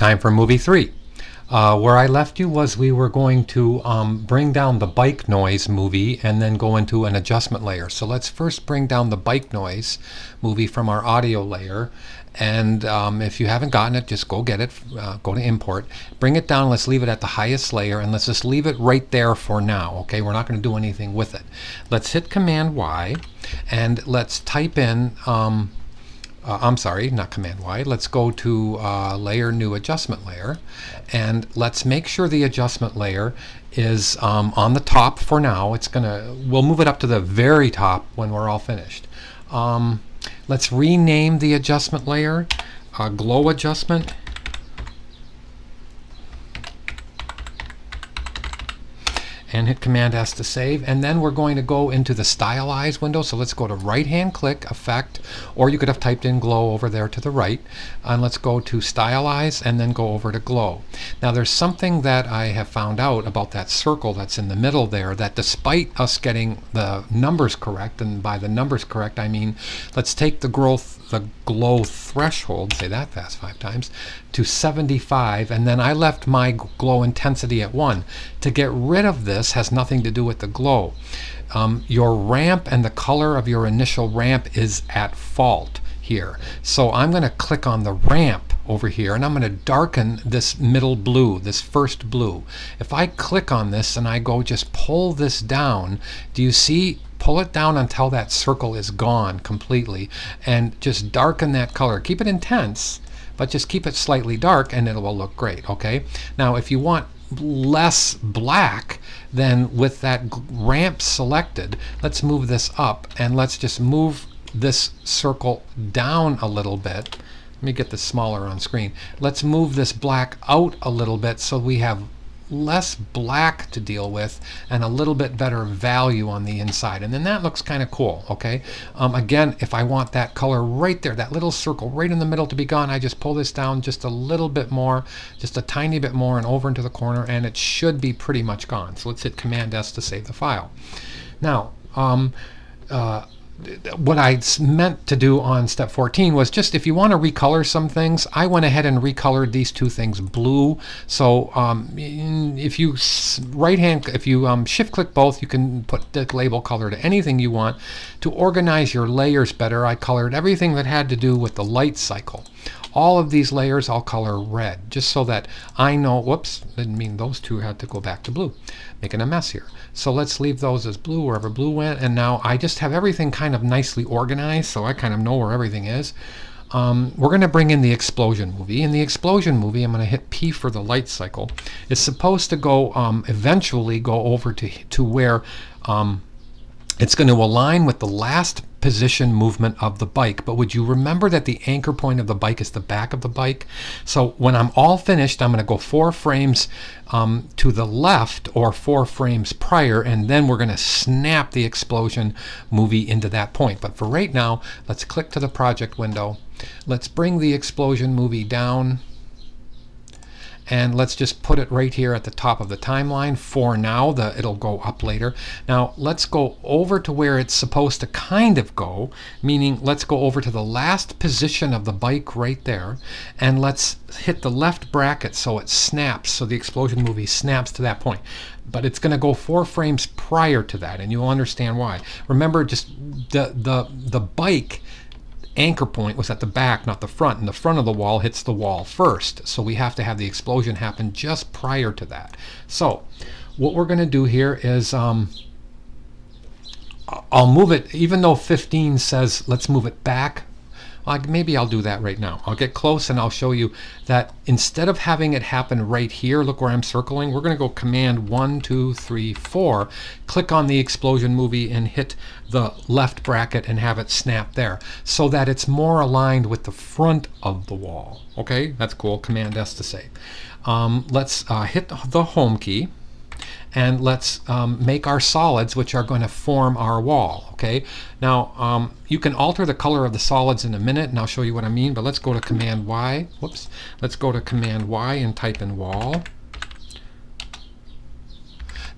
time for movie 3. Where I left you was we were going to bring down the bike noise movie and then go into an adjustment layer. So let's first bring down the bike noise movie from our audio layer. And if you haven't gotten it, just go get it. Go to import, bring it down. Let's leave it at the highest layer, and let's just leave it right there for now. Okay, we're not going to do anything with it. Let's hit Command Y, and let's type in. I'm sorry, not Command Y. Let's go to Layer, New Adjustment Layer, and let's make sure the adjustment layer is on the top for now. We'll move it up to the very top when we're all finished. Let's rename the adjustment layer Glow Adjustment. And hit Command S to save. And then we're going to go into the Stylize window. So let's go to right-hand click, Effect, or you could have typed in Glow over there to the right. And let's go to Stylize and then go over to Glow. Now there's something that I have found out about that circle that's in the middle there, that despite us getting the numbers correct, and by the numbers correct I mean let's take the glow threshold, say that fast 5 times, to 75, and then I left my glow intensity at 1. To get rid of this has nothing to do with the glow. Your ramp and the color of your initial ramp is at fault here. So I'm going to click on the ramp over here, and I'm going to darken this middle blue, this first blue. If I click on this and I go just pull this down, do you see? Pull it down until that circle is gone completely, and just darken that color. Keep it intense, but just keep it slightly dark and it will look great. Okay. Now if you want less black, then with that ramp selected, let's move this up, and let's just move this circle down a little bit. Let me get this smaller on screen. Let's move this black out a little bit so we have less black to deal with and a little bit better value on the inside, and then that looks kind of cool. Okay, again, if I want that color right there, that little circle right in the middle to be gone, I just pull this down just a little bit more, just a tiny bit more, and over into the corner, and it should be pretty much gone. So let's hit Command S to save the file. Now what I meant to do on step 14 was just, if you want to recolor some things, I went ahead and recolored these two things blue. So if you shift click both, you can put the label color to anything you want. To organize your layers better, I colored everything that had to do with the light cycle. All of these layers I'll color red, just so that I know, whoops, didn't mean those two had to go back to blue. Making a mess here. So let's leave those as blue wherever blue went, and now I just have everything kind of nicely organized, so I kind of know where everything is. We're going to bring in the explosion movie. In the explosion movie, I'm going to hit P for the light cycle. It's supposed to go eventually go over to where it's going to align with the last position movement of the bike. But would you remember that the anchor point of the bike is the back of the bike? So when I'm all finished, I'm going to go 4 frames to the left, or 4 frames prior, and then we're going to snap the explosion movie into that point. But for right now, let's click to the project window. Let's bring the explosion movie down, and let's just put it right here at the top of the timeline for now. It'll go up later. Now let's go over to where it's supposed to kind of go, meaning let's go over to the last position of the bike right there, and let's hit the left bracket so it snaps, so the explosion movie snaps to that point. But it's going to go 4 frames prior to that, and you'll understand why. Remember, just the bike anchor point was at the back, not the front, and the front of the wall hits the wall first, so we have to have the explosion happen just prior to that. So what we're going to do here is I'll move it, even though 15 says let's move it back. Maybe I'll do that right now. I'll get close and I'll show you that instead of having it happen right here, look where I'm circling, we're going to go Command 1, 2, 3, 4, click on the explosion movie and hit the left bracket and have it snap there, so that it's more aligned with the front of the wall. Okay, that's cool. Command S to save. Let's hit the home key, and let's make our solids, which are going to form our wall. Okay, now you can alter the color of the solids in a minute, and I'll show you what I mean, but let's go to Command Y. Whoops. Let's go to Command Y and type in wall.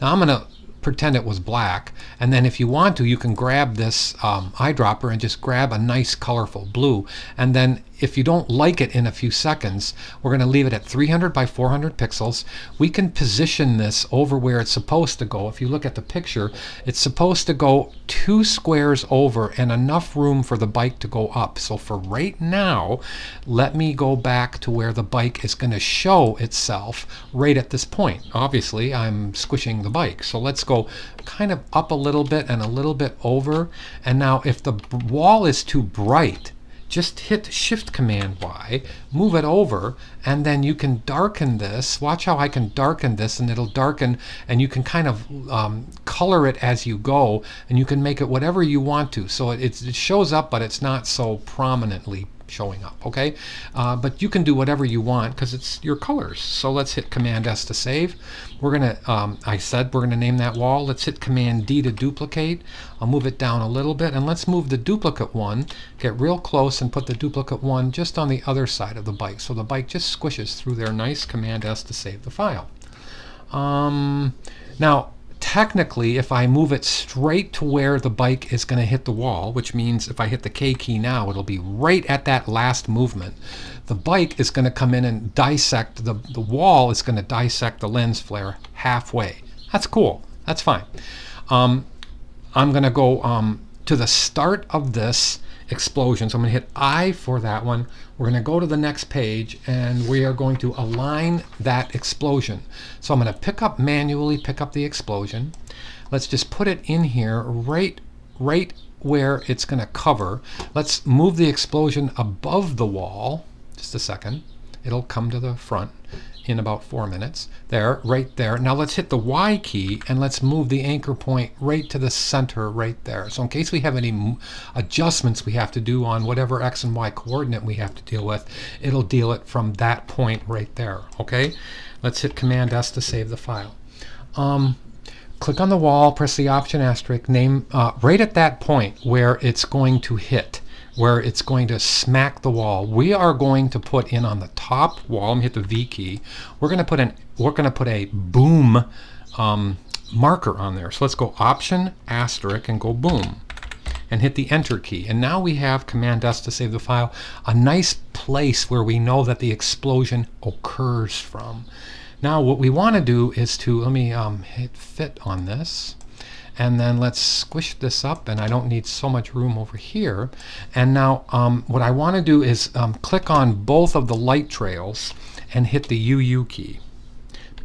Now I'm going to pretend it was black, and then if you want to, you can grab this eyedropper and just grab a nice colorful blue, and then if you don't like it in a few seconds, we're going to leave it at 300 by 400 pixels. We can position this over where it's supposed to go. If you look at the picture, it's supposed to go 2 squares over and enough room for the bike to go up. So for right now, let me go back to where the bike is going to show itself right at this point. Obviously, I'm squishing the bike. So let's go kind of up a little bit and a little bit over. And now if the wall is too bright, just hit Shift Command Y, move it over, and then you can darken this. Watch how I can darken this, and it'll darken, and you can kind of color it as you go, and you can make it whatever you want to. So it shows up, but it's not so prominently showing up, okay? But you can do whatever you want because it's your colors. So let's hit Command S to save. We're gonna, I said we're gonna name that wall. Let's hit Command D to duplicate. I'll move it down a little bit, and let's move the duplicate one, get real close and put the duplicate one just on the other side of the bike. So the bike just squishes through there. Nice. Command S to save the file. Now, technically, if I move it straight to where the bike is going to hit the wall, which means if I hit the K key now, it'll be right at that last movement. The bike is going to come in and dissect, the wall is going to dissect the lens flare halfway. That's cool. That's fine. I'm going to go to the start of this explosion. So I'm going to hit I for that one. We're going to go to the next page, and we are going to align that explosion. So I'm going to manually pick up the explosion. Let's just put it in here right where it's going to cover. Let's move the explosion above the wall. Just a second. It'll come to the front in about 4 minutes. There, right there. Now let's hit the Y key, and let's move the anchor point right to the center right there. So in case we have any adjustments we have to do on whatever X and Y coordinate we have to deal with, it'll deal it from that point right there, okay? Let's hit Command S to save the file. Click on the wall, press the Option asterisk, name right at that point where it's going to hit, where it's going to smack the wall. We are going to put in on the top wall. I'm gonna hit the V key. We're gonna put a boom marker on there. So let's go Option asterisk and go boom, and hit the Enter key. And now we have Command S to save the file. A nice place where we know that the explosion occurs from. Now what we want to do is to let me hit Fit on this. And then let's squish this up, and I don't need so much room over here. And now what I want to do is click on both of the light trails and hit the UU key.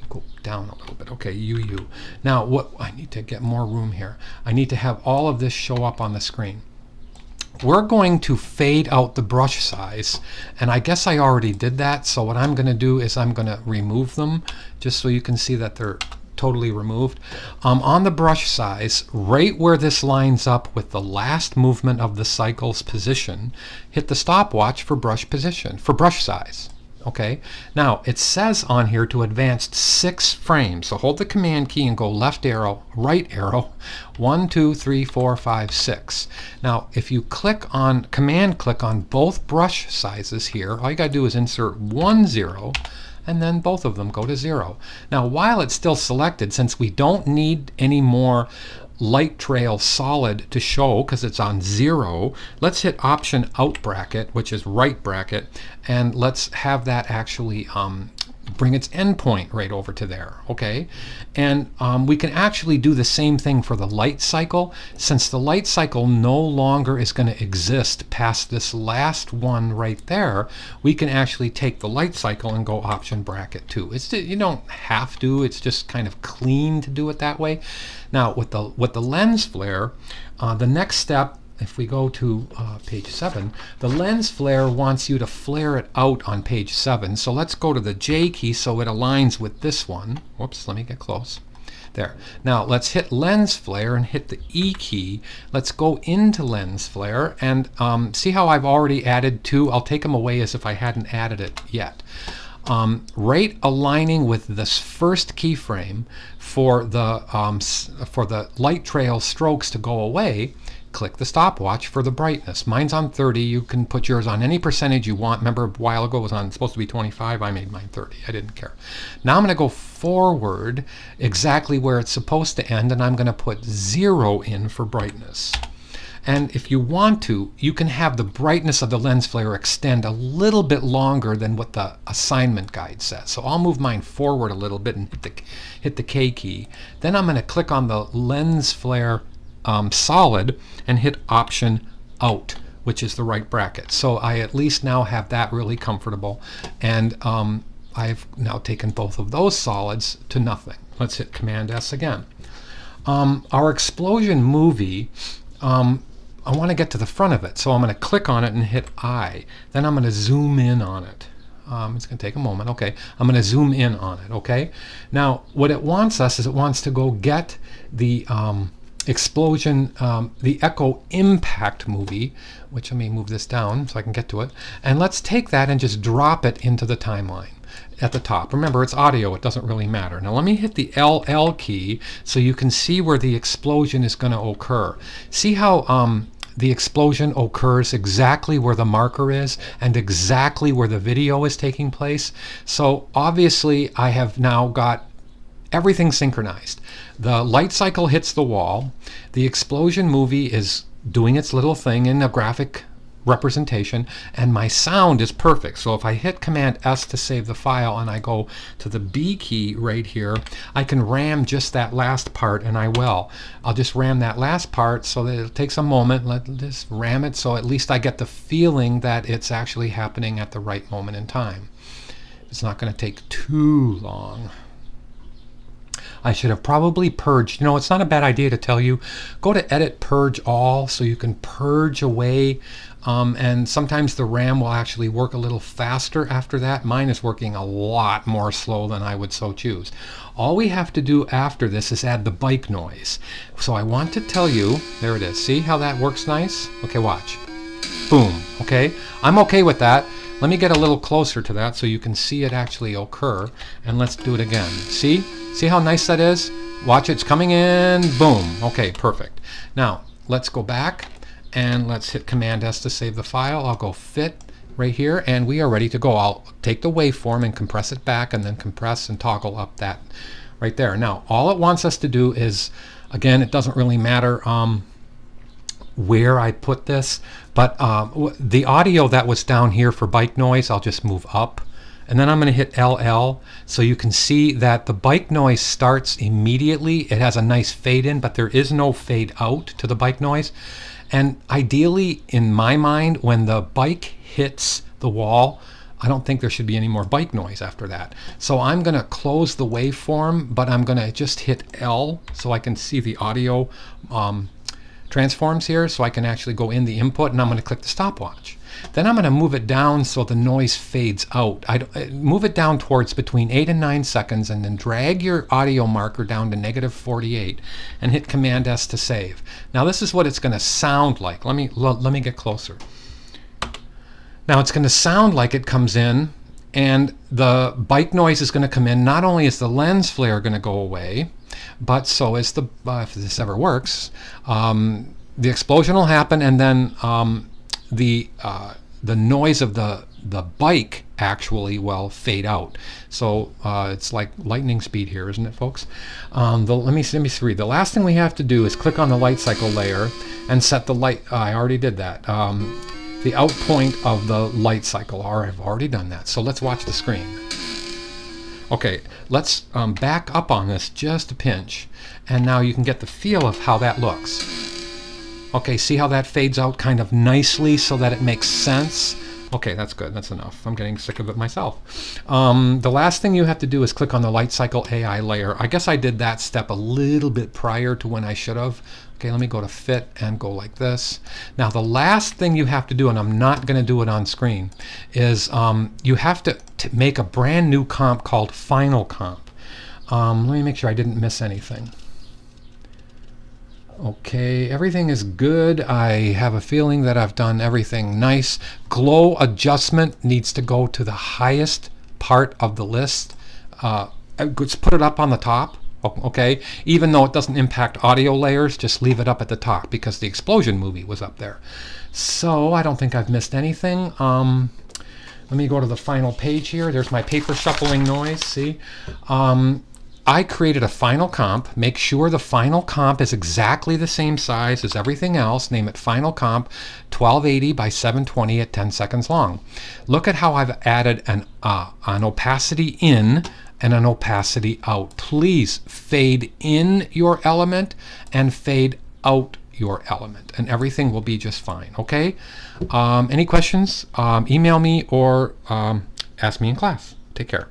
Go down a little bit. Okay, UU. Now what I need to get more room here. I need to have all of this show up on the screen. We're going to fade out the brush size, and I guess I already did that. So what I'm going to do is I'm going to remove them just so you can see that they're totally removed. On the brush size, right where this lines up with the last movement of the cycle's position, hit the stopwatch for brush position, for brush size. Okay, now it says on here to advance 6 frames. So hold the Command key and go left arrow, right arrow, 1, 2, 3, 4, 5, 6. Now if you Command click on both brush sizes here, all you gotta do is insert 1 0, and then both of them go to 0. Now while it's still selected, since we don't need any more light trail solid to show because it's on 0, let's hit Option out bracket, which is right bracket, and let's have that actually bring its endpoint right over to there, okay? And we can actually do the same thing for the light cycle. Since the light cycle no longer is going to exist past this last one right there, we can actually take the light cycle and go Option bracket too. You don't have to, it's just kind of clean to do it that way. Now with the lens flare, the next step, if we go to page 7, the lens flare wants you to flare it out on page 7. So let's go to the J key so it aligns with this one. Whoops, let me get close. There. Now let's hit lens flare and hit the E key. Let's go into lens flare and see how I've already added 2. I'll take them away as if I hadn't added it yet. Right aligning with this first keyframe for the light trail strokes to go away, click the stopwatch for the brightness. Mine's on 30. You can put yours on any percentage you want. Remember a while ago it was supposed to be 25. I made mine 30. I didn't care. Now I'm going to go forward exactly where it's supposed to end, and I'm going to put 0 in for brightness. And if you want to, you can have the brightness of the lens flare extend a little bit longer than what the assignment guide says. So I'll move mine forward a little bit and hit the K key. Then I'm going to click on the lens flare solid and hit Option Out, which is the right bracket. So I at least now have that really comfortable. And I've now taken both of those solids to nothing. Let's hit Command S again. Our explosion movie, I want to get to the front of it. So I'm going to click on it and hit I. Then I'm going to zoom in on it. It's going to take a moment. Okay, I'm going to zoom in on it. Okay, now what it wants us is it wants to go get the explosion, the Echo Impact movie, which let me move this down so I can get to it. And let's take that and just drop it into the timeline at the top. Remember, it's audio, it doesn't really matter. Now let me hit the LL key so you can see where the explosion is going to occur. See how the explosion occurs exactly where the marker is and exactly where the video is taking place. So obviously I have now got everything synchronized. The light cycle hits the wall. The explosion movie is doing its little thing in a graphic representation, and my sound is perfect. So if I hit Command S to save the file and I go to the B key right here, I can ram just that last part, and I will. I'll just ram that last part so that it takes a moment. Let's just ram it so at least I get the feeling that it's actually happening at the right moment in time. It's not going to take too long. I should have probably purged. You know, it's not a bad idea to tell you, go to Edit, Purge All, so you can purge away. And sometimes the RAM will actually work a little faster after that. Mine is working a lot more slow than I would so choose. All we have to do after this is add the bike noise. So I want to tell you, there it is. See how that works nice? Okay, watch. Boom. Okay, I'm okay with that. Let me get a little closer to that so you can see it actually occur. And let's do it again. See? See how nice that is? Watch, it's coming in. Boom. Okay, perfect. Now, let's go back and let's hit Command S to save the file. I'll go Fit right here, and we are ready to go. I'll take the waveform and compress it back, and then compress and toggle up that right there. Now, all it wants us to do is, again, it doesn't really matter where I put this, but the audio that was down here for bike noise, I'll just move up. And then I'm going to hit LL so you can see that the bike noise starts immediately. It has a nice fade in, but there is no fade out to the bike noise. And ideally, in my mind, when the bike hits the wall, I don't think there should be any more bike noise after that. So I'm going to close the waveform, but I'm going to just hit L so I can see the audio transforms here, so I can actually go in the input, and I'm going to click the stopwatch. Then I'm going to move it down so the noise fades out. Move it down towards between 8 and 9 seconds, and then drag your audio marker down to -48 and hit Command S to save. Now this is what it's going to sound like. Let me get closer. Now it's going to sound like it comes in, and the bike noise is going to come in. Not only is the lens flare going to go away, but so is the, if this ever works, the explosion will happen, and then the noise of the bike actually will fade out. So it's like lightning speed here, isn't it, folks? Let me see. The last thing we have to do is click on the light cycle layer and set the light. I already did that. The out point of the light cycle. I've already done that. So let's watch the screen. Okay, let's back up on this just a pinch, and now you can get the feel of how that looks. Okay, see how that fades out kind of nicely so that it makes sense? Okay, that's good. That's enough. I'm getting sick of it myself. The last thing you have to do is click on the light cycle AI layer. I guess I did that step a little bit prior to when I should have. Okay, let me go to Fit and go like this. Now the last thing you have to do, and I'm not going to do it on screen, is you have to make a brand new comp called Final Comp. Let me make sure I didn't miss anything. Okay, everything is good. I have a feeling that I've done everything nice. Glow adjustment needs to go to the highest part of the list. Let's put it up on the top. Okay, even though it doesn't impact audio layers, just leave it up at the top because the explosion movie was up there. So I don't think I've missed anything. Let me go to the final page here. There's my paper shuffling noise. See, I created a final comp. Make sure the final comp is exactly the same size as everything else. Name it final comp 1280 by 720 at 10 seconds long. Look at how I've added an opacity in and an opacity out. Please fade in your element and fade out your element, and everything will be just fine. Okay? Any questions? Email me or ask me in class. Take care.